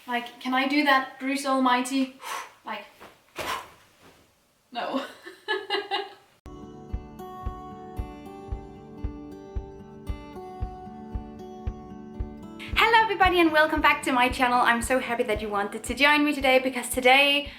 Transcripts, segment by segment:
Like, can I do that, Bruce Almighty? Like, no. Hello everybody and welcome back to my channel. I'm so happy that you wanted to join me today because today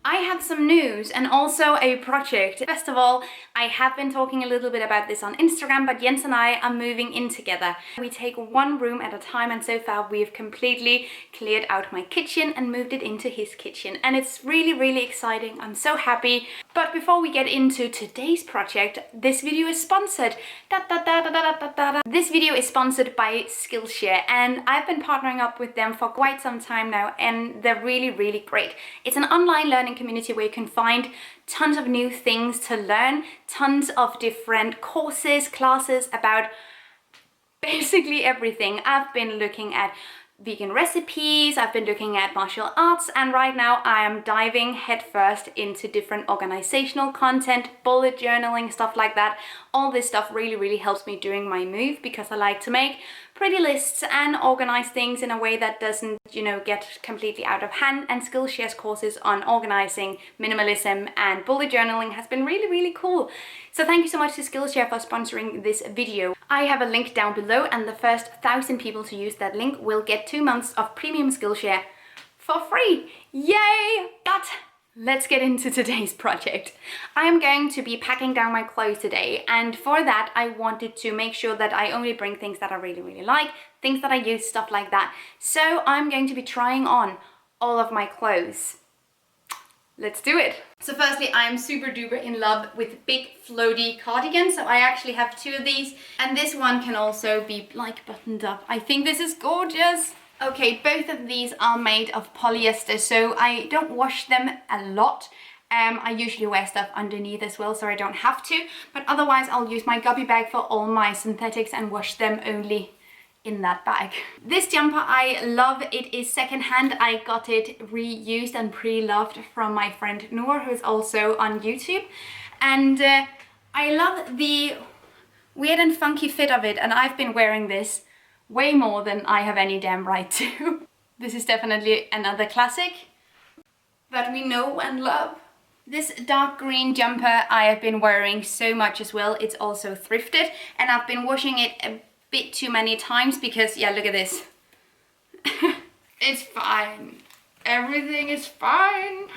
I have some news and also a project. First of all, I have been talking a little bit about this on Instagram, but Jens and I are moving in together. We take one room at a time, and so far we've completely cleared out my kitchen and moved it into his kitchen. And it's really, really exciting. I'm so happy. But before we get into today's project, this video is sponsored. This video is sponsored by Skillshare, and I've been partnering up with them for quite some time now, and they're really, really great. It's an online learning community where you can find tons of new things to learn, tons of different courses, classes about basically everything. I've been looking at vegan recipes, I've been looking at martial arts, and right now I am diving headfirst into different organizational content, bullet journaling, stuff like that. All this stuff really, really helps me during my move because I like to make pretty lists and organize things in a way that doesn't, you know, get completely out of hand. And Skillshare's courses on organizing, minimalism and bullet journaling has been really, really cool. So thank you so much to Skillshare for sponsoring this video. I have a link down below, and the first 1,000 people to use that link will get 2 months of premium Skillshare for free. Yay! But let's get into today's project. I am going to be packing down my clothes today, and for that I wanted to make sure that I only bring things that I really, really like, things that I use, stuff like that. So I'm going to be trying on all of my clothes. Let's do it. So firstly, I'm super duper in love with big floaty cardigans. So I actually have 2 of these, and this one can also be like buttoned up. I think this is gorgeous. Okay, both of these are made of polyester, so I don't wash them a lot. I usually wear stuff underneath as well, so I don't have to. But otherwise, I'll use my gubby bag for all my synthetics and wash them only in that bag. This jumper I love. It is secondhand. I got it reused and pre-loved from my friend Noor, who is also on YouTube. And I love the weird and funky fit of it, and I've been wearing this way more than I have any damn right to. This is definitely another classic that we know and love. This dark green jumper I have been wearing so much as well. It's also thrifted, and I've been washing it a bit too many times because, yeah, look at this. It's fine. Everything is fine.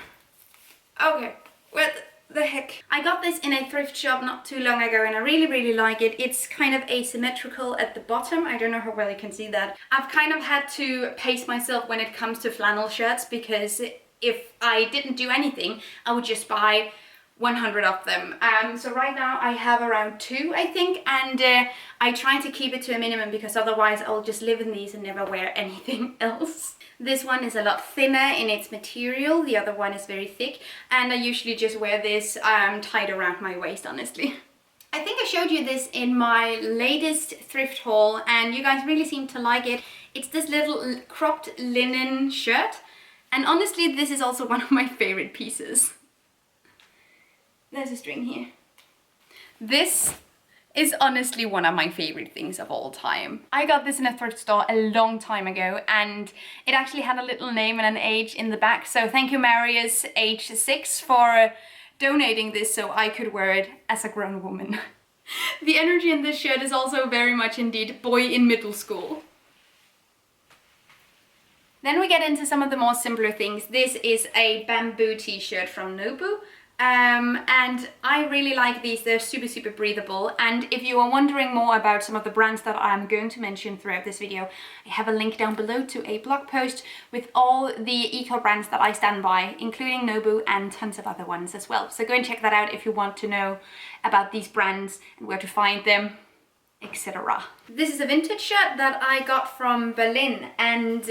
Okay, what the heck? I got this in a thrift shop not too long ago, and I really, really like it. It's kind of asymmetrical at the bottom. I don't know how well you can see that. I've kind of had to pace myself when it comes to flannel shirts, because if I didn't do anything, I would just buy 100 of them. So right now I have around 2, I think, and I try to keep it to a minimum because otherwise I'll just live in these and never wear anything else. This one is a lot thinner in its material, the other one is very thick, and I usually just wear this tied around my waist, honestly. I think I showed you this in my latest thrift haul, and you guys really seem to like it. It's this little cropped linen shirt, and honestly this is also one of my favorite pieces. There's a string here. This is honestly one of my favorite things of all time. I got this in a thrift store a long time ago, and it actually had a little name and an age in the back. So thank you, Marius, age 6, for donating this so I could wear it as a grown woman. The energy in this shirt is also very much indeed boy in middle school. Then we get into some of the more simpler things. This is a bamboo t-shirt from Nobu. And I really like these. They're super, super breathable. And if you are wondering more about some of the brands that I'm going to mention throughout this video, I have a link down below to a blog post with all the eco brands that I stand by, including Nobu and tons of other ones as well. So go and check that out if you want to know about these brands and where to find them, etc. This is a vintage shirt that I got from Berlin, and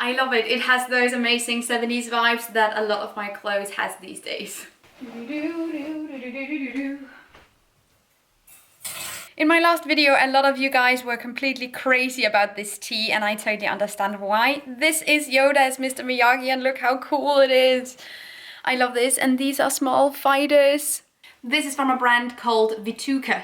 I love it. It has those amazing 70s vibes that a lot of my clothes has these days. In my last video, a lot of you guys were completely crazy about this tee, and I totally understand why. This is Yoda as Mr. Miyagi, and look how cool it is. I love this, and these are small fighters. This is from a brand called Vituka.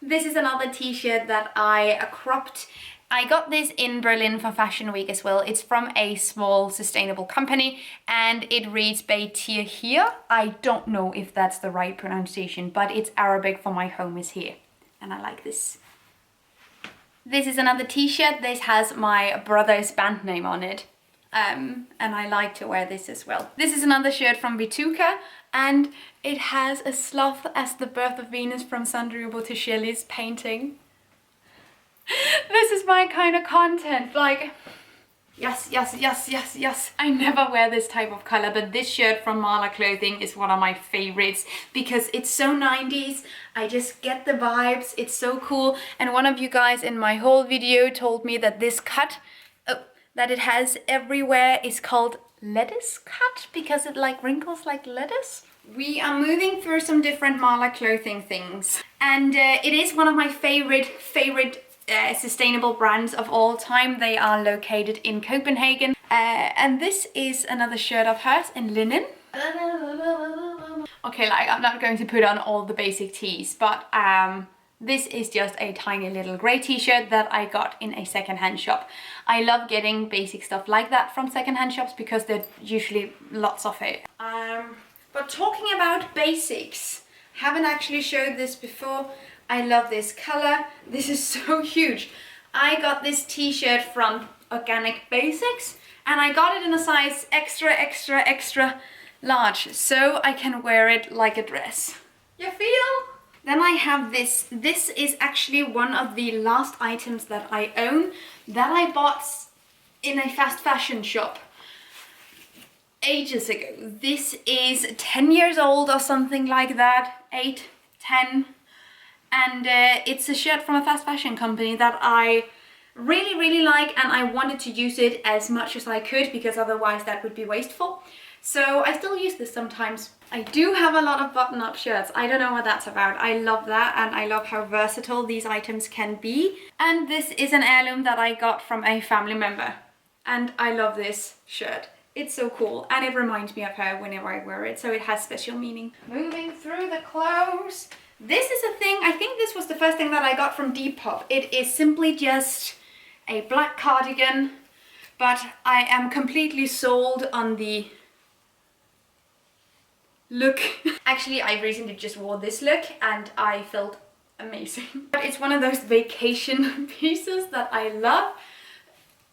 This is another t-shirt that I cropped I got this in Berlin for Fashion Week as well. It's from a small sustainable company and it reads Beitir here. I don't know if that's the right pronunciation, but it's Arabic for my home is here. And I like this. This is another t-shirt. This has my brother's band name on it. And I like to wear this as well. This is another shirt from Vituka and it has a sloth as the birth of Venus from Sandro Botticelli's painting. This is my kind of content, like, yes, yes, yes, yes, yes. I never wear this type of color, but this shirt from Marla Clothing is one of my favorites because it's so 90s. I just get the vibes, it's so cool. And one of you guys in my whole video told me that this cut, that it has everywhere is called lettuce cut because it like wrinkles like lettuce. We are moving through some different Marla Clothing things. And it is one of my favorite sustainable brands of all time. They are located in Copenhagen. And this is another shirt of hers in linen. Okay, like I'm not going to put on all the basic tees, but this is just a tiny little grey t-shirt that I got in a secondhand shop. I love getting basic stuff like that from secondhand shops because there's usually lots of it. But talking about basics, haven't actually showed this before. I love this color. This is so huge. I got this t-shirt from Organic Basics and I got it in a size extra, extra, extra large so I can wear it like a dress. You feel? Then I have this. This is actually one of the last items that I own that I bought in a fast fashion shop ages ago. This is 10 years old or something like that, 8, 10. And it's a shirt from a fast fashion company that I really, really like and I wanted to use it as much as I could because otherwise that would be wasteful. So I still use this sometimes. I do have a lot of button-up shirts. I don't know what that's about. I love that and I love how versatile these items can be. And this is an heirloom that I got from a family member. And I love this shirt. It's so cool and it reminds me of her whenever I wear it, so it has special meaning. Moving through the clothes. This is a thing, I think this was the first thing that I got from Depop. It is simply just a black cardigan, but I am completely sold on the look. Actually, I recently just wore this look and I felt amazing. But it's one of those vacation pieces that I love,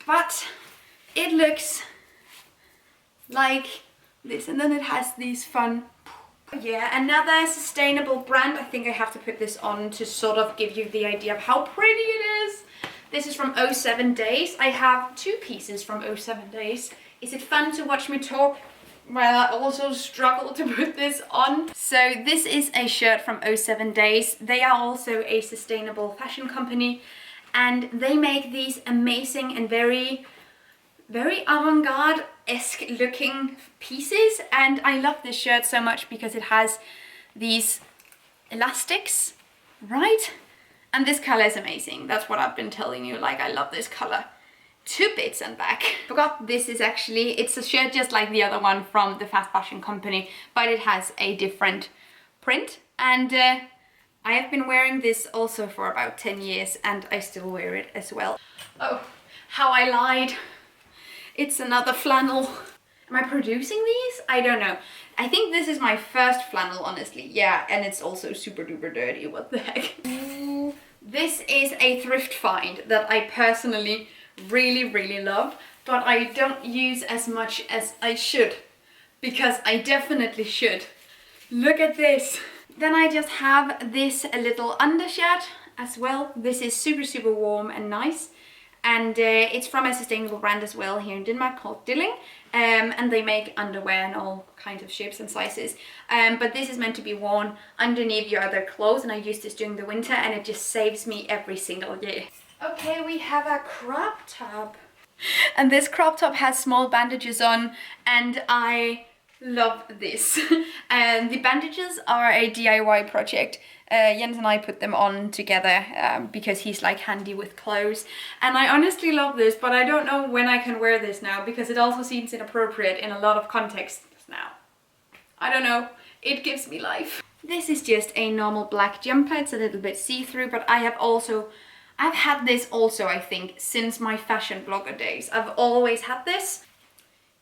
but it looks like this and then it has these fun. Yeah, another sustainable brand. I think I have to put this on to sort of give you the idea of how pretty it is. This is from 07 Days. I have 2 pieces from 07 Days. Is it fun to watch me talk while I also struggle to put this on? So this is a shirt from 07 Days. They are also a sustainable fashion company and they make these amazing and very avant-garde-esque looking pieces, and I love this shirt so much because it has these elastics, right? And this color is amazing. That's what I've been telling you, like I love this color. 2 bits and back. Forgot this is actually, it's a shirt just like the other one from the fast fashion company, but it has a different print, and I have been wearing this also for about 10 years and I still wear it as well. Oh, how I lied. It's another flannel. Am I producing these? I don't know. I think this is my first flannel, honestly. Yeah, and it's also super duper dirty. What the heck? This is a thrift find that I personally really, really love, but I don't use as much as I should, because I definitely should. Look at this. Then I just have this little undershirt as well. This is super, super warm and nice. And it's from a sustainable brand as well here in Denmark called Dilling. And they make underwear in all kinds of shapes and sizes. But this is meant to be worn underneath your other clothes, and I use this during the winter and it just saves me every single year. Okay, we have a crop top. And this crop top has small bandages on and I love this. And the bandages are a DIY project. Jens and I put them on together because he's like handy with clothes, and I honestly love this, but I don't know when I can wear this now because it also seems inappropriate in a lot of contexts now. I don't know, it gives me life. This is just a normal black jumper. It's a little bit see-through, but I I've had this also, I think, since my fashion blogger days. I've always had this.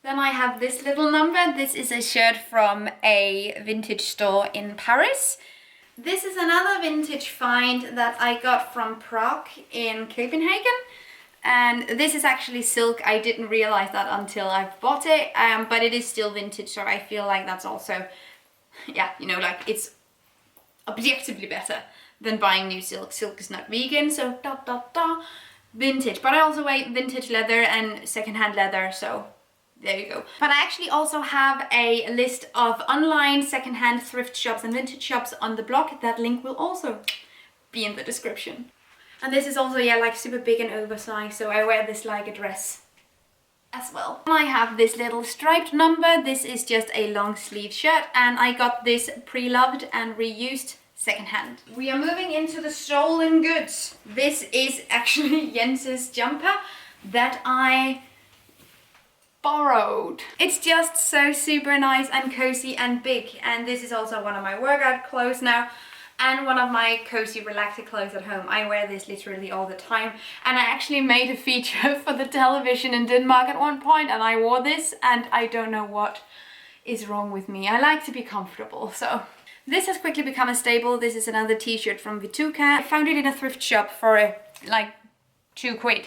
Then I have this little number. This is a shirt from a vintage store in Paris. This is another vintage find that I got from Prague in Copenhagen. And this is actually silk. I didn't realize that until I bought it, but it is still vintage, so I feel like that's also, yeah, you know, like it's objectively better than buying new silk. Silk is not vegan, so vintage. But I also wear vintage leather and secondhand leather, so there you go. But I actually also have a list of online secondhand thrift shops and vintage shops on the blog. That link will also be in the description. And this is also, yeah, like super big and oversized, so I wear this like a dress as well. I have this little striped number. This is just a long sleeve shirt, and I got this pre-loved and reused secondhand. We are moving into the stolen goods. This is actually Jens's jumper that I borrowed. It's just so super nice and cozy and big, and this is also one of my workout clothes now. And one of my cozy relaxer clothes at home. I wear this literally all the time. And I actually made a feature for the television in Denmark at one point, and I wore this, and I don't know what is wrong with me. I like to be comfortable, so. This has quickly become a staple. This is another t-shirt from Vituka. I found it in a thrift shop for like £2.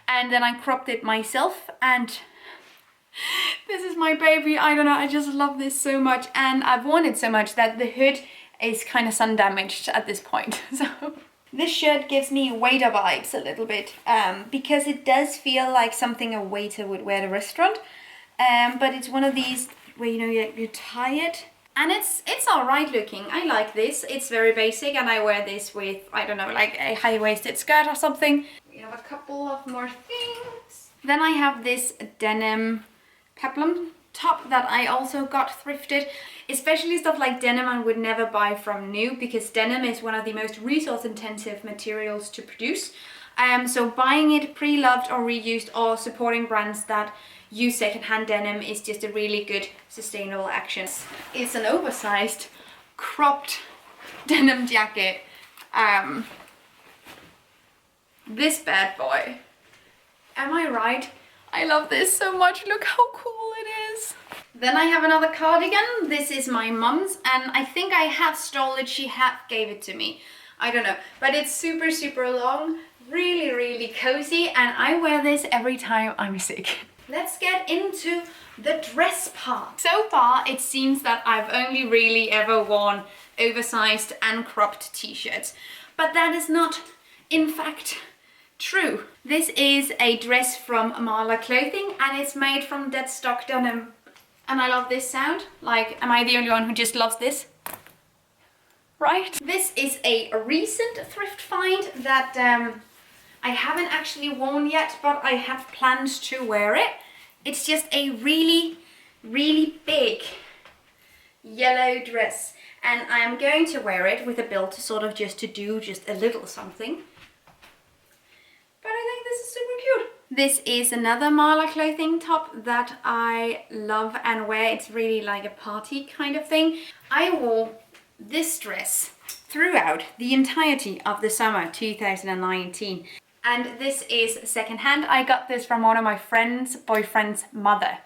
And then I cropped it myself, and this is my baby. I don't know, I just love this so much. And I've worn it so much that the hood is kind of sun damaged at this point. So this shirt gives me waiter vibes a little bit, because it does feel like something a waiter would wear at a restaurant, but it's one of these where, you know, you tie it, and it's all right looking. I like this. It's very basic, and I wear this with, I don't know, like a high-waisted skirt or something. We have a couple of more things. Then I have this denim peplum top that I also got thrifted. Especially stuff like denim I would never buy from new, because denim is one of the most resource intensive materials to produce. So buying it pre-loved or reused or supporting brands that use secondhand denim is just a really good sustainable action. It's an oversized cropped denim jacket. This bad boy. Am I right? I love this so much. Look how cool it is. Then I have another cardigan. This is my mum's, and I think I have stole it. She gave it to me. I don't know, but it's super, super long, really, really cozy, and I wear this every time I'm sick. Let's get into the dress part. So far, it seems that I've only really ever worn oversized and cropped t-shirts, but that is not, in fact, true. This is a dress from Marla Clothing, and it's made from dead stock denim. And I love this sound. Like, am I the only one who just loves this? Right? This is a recent thrift find that I haven't actually worn yet, but I have plans to wear it. It's just a really, really big yellow dress, and I am going to wear it with a belt to sort of just do a little something. But I think this is super cute. This is another Marla Clothing top that I love and wear. It's really like a party kind of thing. I wore this dress throughout the entirety of the summer 2019. And this is secondhand. I got this from one of my friend's boyfriend's mother.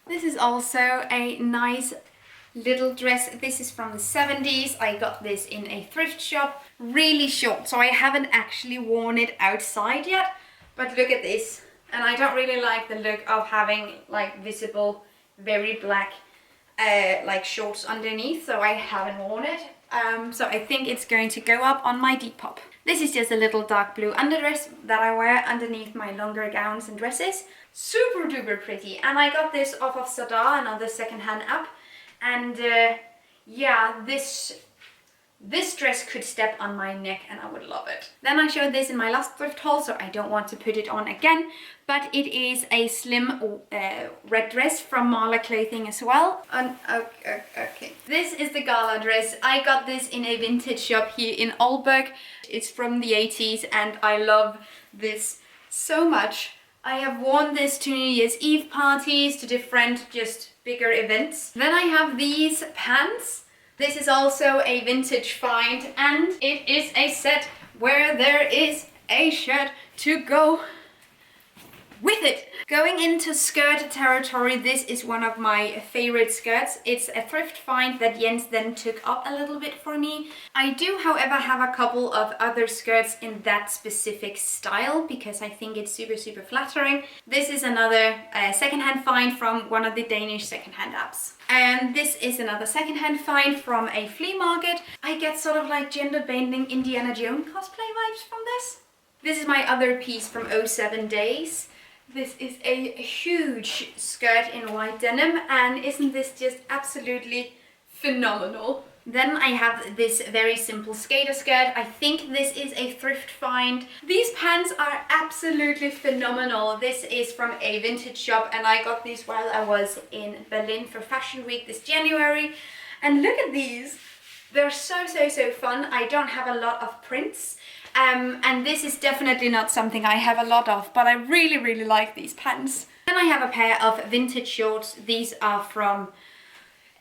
This is also a nice little dress. This is from the 70s. I got this in a thrift shop. Really short, so I haven't actually worn it outside yet. But look at this. And I don't really like the look of having like visible, very black like shorts underneath, so I haven't worn it. So I think it's going to go up on my Depop. This is just a little dark blue underdress that I wear underneath my longer gowns and dresses. Super duper pretty. And I got this off of Sadar, another secondhand app. And yeah, this dress could step on my neck and I would love it. Then I showed this in my last thrift haul, so I don't want to put it on again. But it is a slim red dress from Marla Clothing as well. Okay. This is the gala dress. I got this in a vintage shop here in Aalborg. It's from the 80s and I love this so much. I have worn this to New Year's Eve parties, to different just bigger events. Then I have these pants. This is also a vintage find, and it is a set where there is a shirt to go with it. Going into skirt territory, this is one of my favorite skirts. It's a thrift find that Jens then took up a little bit for me. I do, however, have a couple of other skirts in that specific style because I think it's super, super flattering. This is another secondhand find from one of the Danish secondhand apps. And this is another secondhand find from a flea market. I get sort of like gender-bending Indiana Jones cosplay vibes from this. This is my other piece from 07 Days. This is a huge skirt in white denim, and isn't this just absolutely phenomenal? Then I have this very simple skater skirt. I think this is a thrift find. These pants are absolutely phenomenal. This is from a vintage shop, and I got these while I was in Berlin for Fashion Week this January. And look at these. They're so, so, so fun. I don't have a lot of prints. And this is definitely not something I have a lot of, but I really, really like these pants. Then I have a pair of vintage shorts. These are from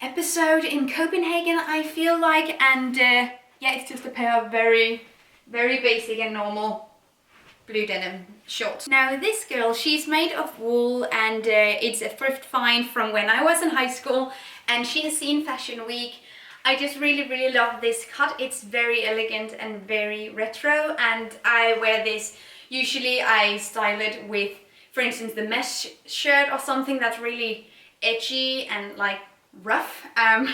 Episode in Copenhagen, I feel like, and yeah, it's just a pair of very, very basic and normal blue denim shorts. Now this girl, she's made of wool, and it's a thrift find from when I was in high school, and she has seen Fashion Week. I just really, really love this cut. It's very elegant and very retro, and I wear this. Usually I style it with, for instance, the mesh shirt or something that's really edgy and like rough,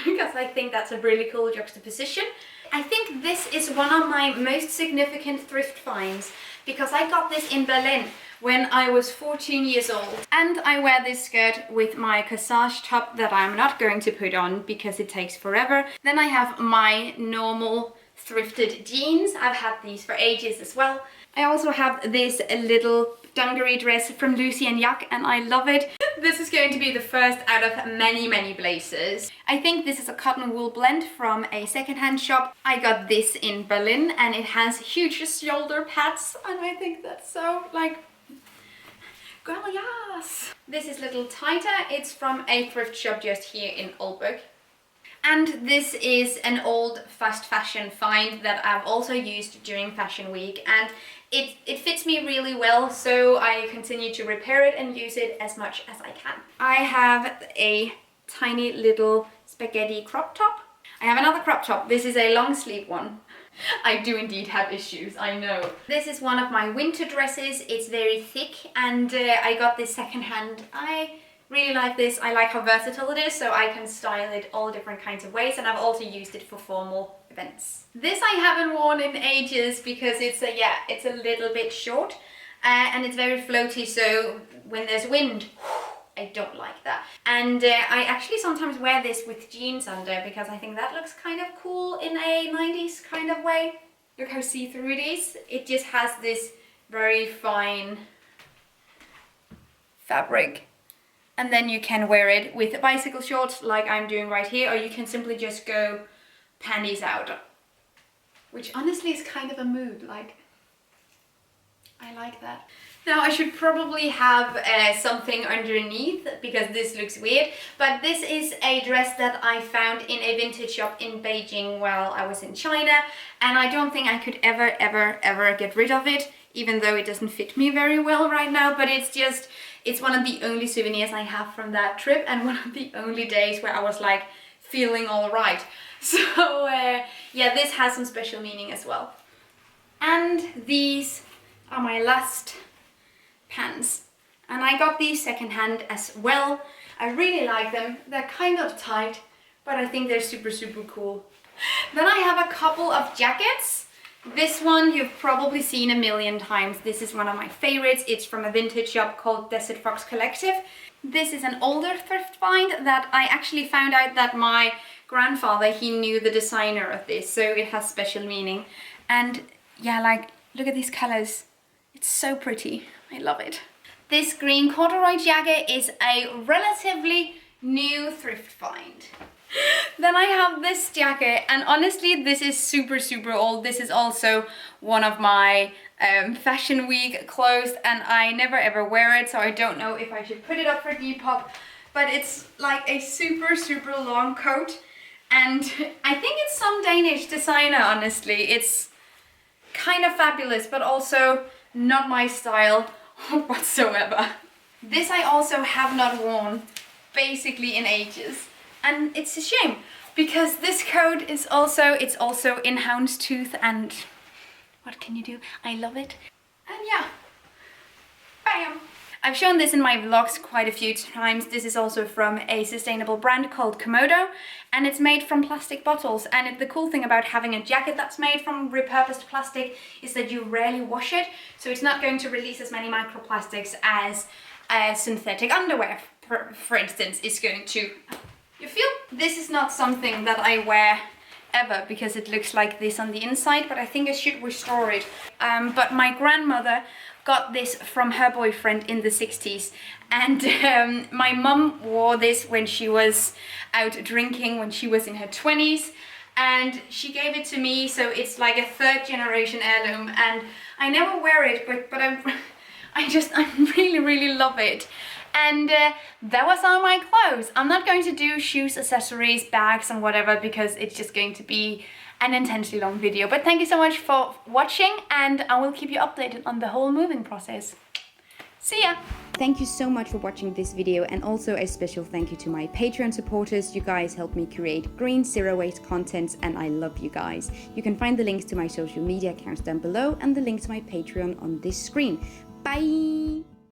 because I think that's a really cool juxtaposition. I think this is one of my most significant thrift finds because I got this in Berlin when I was 14 years old. And I wear this skirt with my corsage top that I'm not going to put on because it takes forever. Then I have my normal thrifted jeans. I've had these for ages as well. I also have this little dungaree dress from Lucy and Jack, and I love it. This is going to be the first out of many, many blazers. I think this is a cotton wool blend from a secondhand shop. I got this in Berlin, and it has huge shoulder pads, and I think that's so like, girl, yes. This is a little tighter. It's from a thrift shop just here in Aalborg. And this is an old fast fashion find that I've also used during Fashion Week, and it fits me really well, so I continue to repair it and use it as much as I can. I have a tiny little spaghetti crop top. I have another crop top. This is a long sleeve one. I do indeed have issues, I know. This is one of my winter dresses. It's very thick, and I got this secondhand. I really like this. I like how versatile it is, so I can style it all different kinds of ways, and I've also used it for formal events. This I haven't worn in ages because it's a little bit short, and it's very floaty, so when there's wind, I don't like that. And I actually sometimes wear this with jeans under because I think that looks kind of cool in a 90s kind of way. Look how see-through it is. It just has this very fine fabric. And then you can wear it with bicycle shorts like I'm doing right here, or you can simply just go panties out. Which honestly is kind of a mood, like, I like that. Now I should probably have something underneath because this looks weird, but this is a dress that I found in a vintage shop in Beijing while I was in China, and I don't think I could ever get rid of it, even though it doesn't fit me very well right now, but it's one of the only souvenirs I have from that trip, and one of the only days where I was like feeling all right. So yeah, this has some special meaning as well. And these are my last pants, and I got these secondhand as well. I really like them. They're kind of tight, but I think they're super, super cool. Then I have a couple of jackets. This one you've probably seen a million times. This is one of my favorites. It's from a vintage shop called Desert Fox Collective. This is an older thrift find that I actually found out that my grandfather, he knew the designer of this, so it has special meaning. And yeah, like, look at these colors. It's so pretty. I love it. This green corduroy jacket is a relatively new thrift find. Then I have this jacket, and honestly this is super, super old. This is also one of my Fashion Week clothes, and I never ever wear it, so I don't know if I should put it up for Depop. But it's like a super, super long coat, and I think it's some Danish designer, honestly. It's kind of fabulous, but also not my style whatsoever. This I also have not worn basically in ages, and it's a shame because this coat is also, it's also in houndstooth, and what can you do? I love it. And yeah, bam! I've shown this in my vlogs quite a few times. This is also from a sustainable brand called Komodo, and it's made from plastic bottles. And the cool thing about having a jacket that's made from repurposed plastic is that you rarely wash it, so it's not going to release as many microplastics as synthetic underwear, for instance, is going to. You feel? This is not something that I wear ever because it looks like this on the inside, but I think I should restore it. But my grandmother got this from her boyfriend in the 60s, and my mum wore this when she was out drinking when she was in her 20s, and she gave it to me, so it's like a 3rd generation heirloom, and I never wear it, but I really love it. And that was all my clothes. I'm not going to do shoes, accessories, bags and whatever because it's just going to be an intensely long video. But thank you so much for watching, and I will keep you updated on the whole moving process. See ya! Thank you so much for watching this video, and also a special thank you to my Patreon supporters. You guys help me create green, zero-waste content, and I love you guys. You can find the links to my social media accounts down below and the link to my Patreon on this screen. Bye!